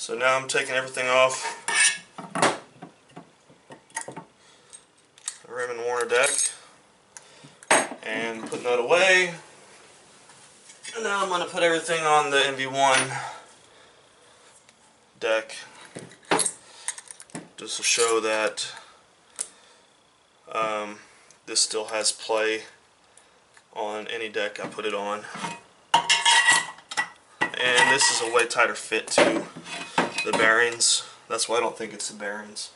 So now I'm taking everything off the rim and Warner deck and putting that away. And now I'm going to put everything on the MV1 deck just to show that this still has play on any deck I put it on. And this is a way tighter fit to the bearings. That's why I don't think it's the bearings.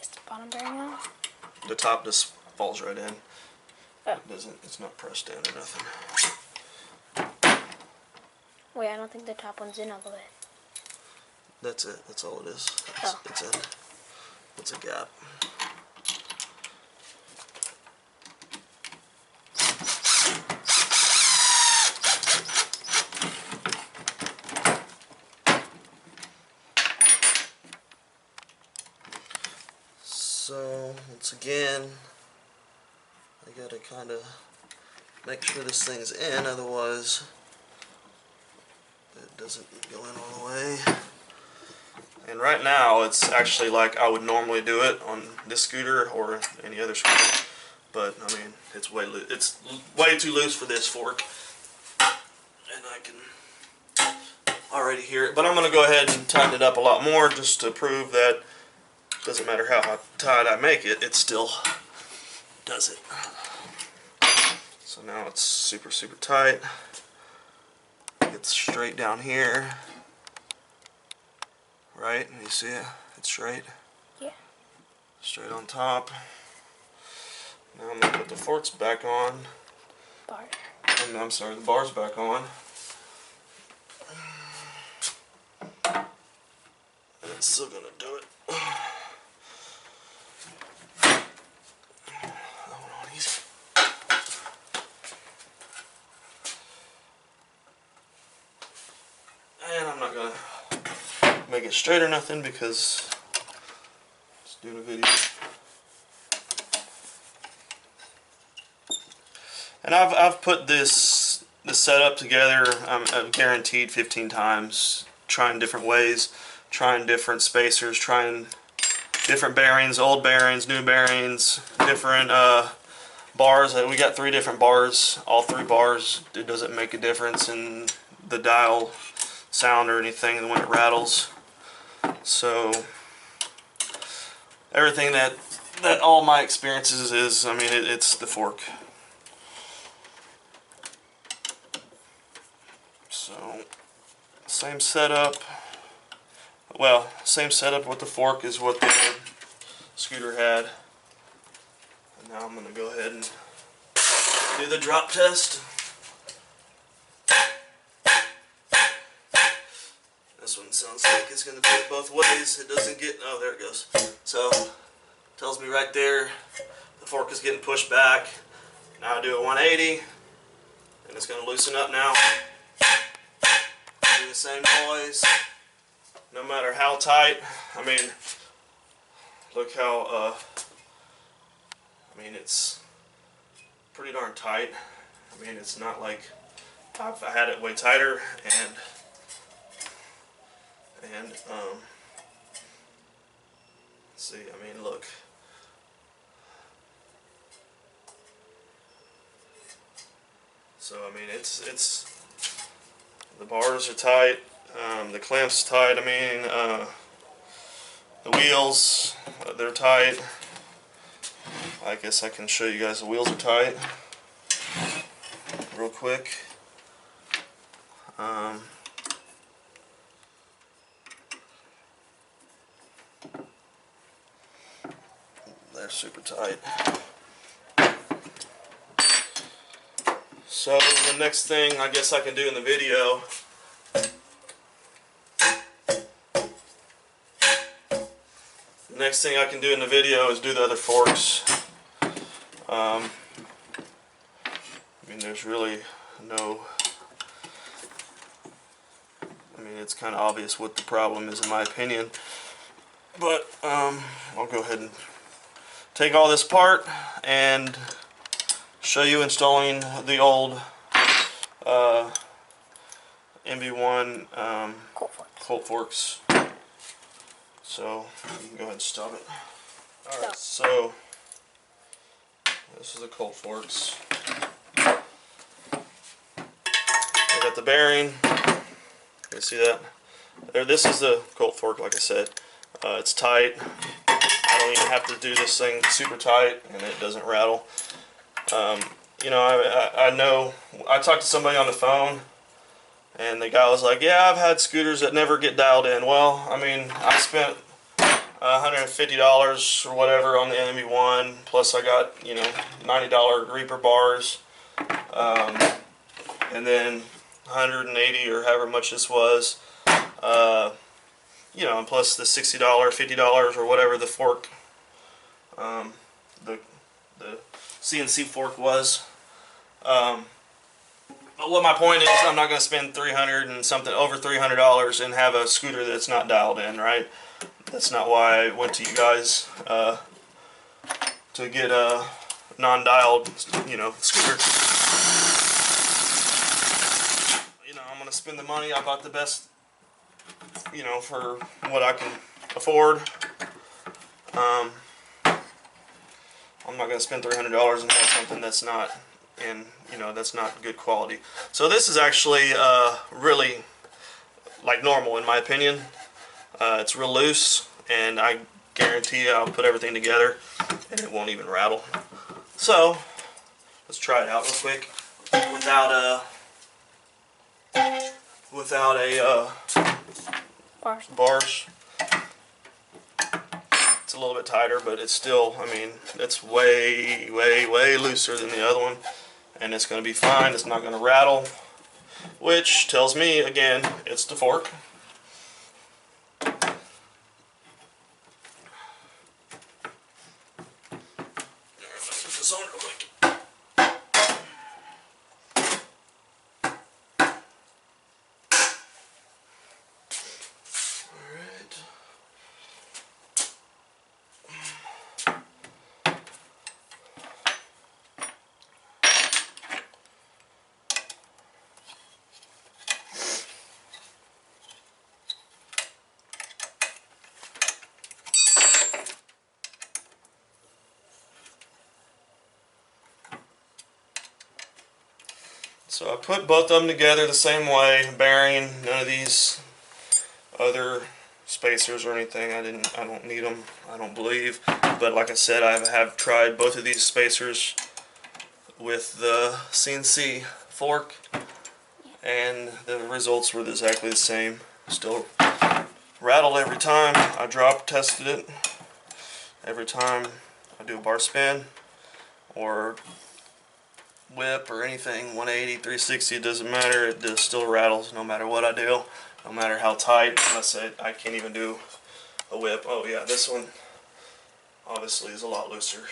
Is the bottom bearing on? The top just falls right in. Oh. It doesn't. It's not pressed down or nothing. Wait, I don't think the top one's in all the way. That's it. That's all it is. Oh. It's in. It's a gap. So once again, I gotta kind of make sure this thing's in, otherwise it doesn't go in all the way. And right now it's actually like I would normally do it on this scooter or any other scooter, but I mean it's way too loose for this fork, and I can already hear it. But I'm gonna go ahead and tighten it up a lot more just to prove that it doesn't matter how tight I make it, it still does it. So now it's super tight. It's straight down here. Right? You see it? It's straight. Yeah. Straight on top. Now I'm going to put the forks back on. Bar. And I'm sorry, the bar's back on. And it's still going to do it. Hold on, easy. And I'm not going to make it straight or nothing because just doing a video. And I've put this setup together, I'm guaranteed 15 times, trying different ways, trying different spacers, trying different bearings, old bearings, new bearings, different bars. We got 3 different bars. All 3 bars, it doesn't make a difference in the dial sound or anything when it rattles. So everything that all my experiences is, I mean, it's the fork. So same setup. Well, same setup with the fork is what the scooter had. And now I'm going to go ahead and do the drop test. This one sounds like it's going to fit both ways. It doesn't get, oh, there it goes. So, tells me right there the fork is getting pushed back. Now I do a 180, and it's going to loosen up now. Do the same noise, no matter how tight. I mean, look how, I mean, it's pretty darn tight. I mean, it's not like I've had it way tighter, and see, I mean, look. So, I mean, it's the bars are tight, the clamps tight, I mean, the wheels, they're tight. I guess I can show you guys the wheels are tight real quick. They're super tight. So the next thing I guess I can do in the video is do the other forks. I mean, there's really no it's kind of obvious what the problem is in my opinion. But I'll go ahead and take all this apart and show you installing the old MB1 Colt forks. So you can go ahead and stop it. Alright, so this is the Colt forks. I got the bearing. You see that? There, this is the Colt fork, like I said. It's tight. I don't even have to do this thing super tight, and it doesn't rattle. You know, I know, I talked to somebody on the phone, and the guy was like, yeah, I've had scooters that never get dialed in. Well, I mean, I spent $150 or whatever on the MB1, plus I got, you know, $90 Reaper bars, and then 180 or however much this was, you know, and plus the $60, $50 or whatever the fork, the CNC fork was. But what my point is, I'm not going to spend $300 and something, over $300 and have a scooter that's not dialed in, right? That's not why I went to you guys to get a non-dialed, you know, scooter. You know, I'm going to spend the money. I bought the best, you know, for what I can afford. I'm not going to spend $300 and have something that's not, and you know, that's not good quality. So this is actually really like normal in my opinion. It's real loose, and I guarantee you I'll put everything together and it won't even rattle. So let's try it out real quick without bars. It's a little bit tighter, but it's still, I mean, it's way looser than the other one, and it's going to be fine. It's not going to rattle, which tells me again it's the fork. Put this on real quick. So I put both of them together the same way, bearing, none of these other spacers or anything. I don't need them, I don't believe. But like I said, I have tried both of these spacers with the CNC fork, and the results were exactly the same. Still rattled every time. I tested it. Every time I do a bar spin or whip or anything, 180, 360, it doesn't matter, it just still rattles no matter what I do, no matter how tight, unless I can't even do a whip. Oh yeah, this one obviously is a lot looser.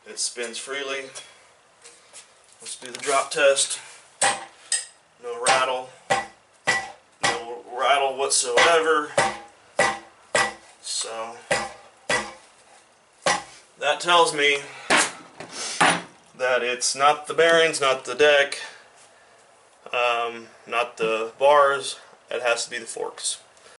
It spins freely. Let's do the drop test. No rattle. No rattle whatsoever. So that tells me that it's not the bearings, not the deck, not the bars, it has to be the forks.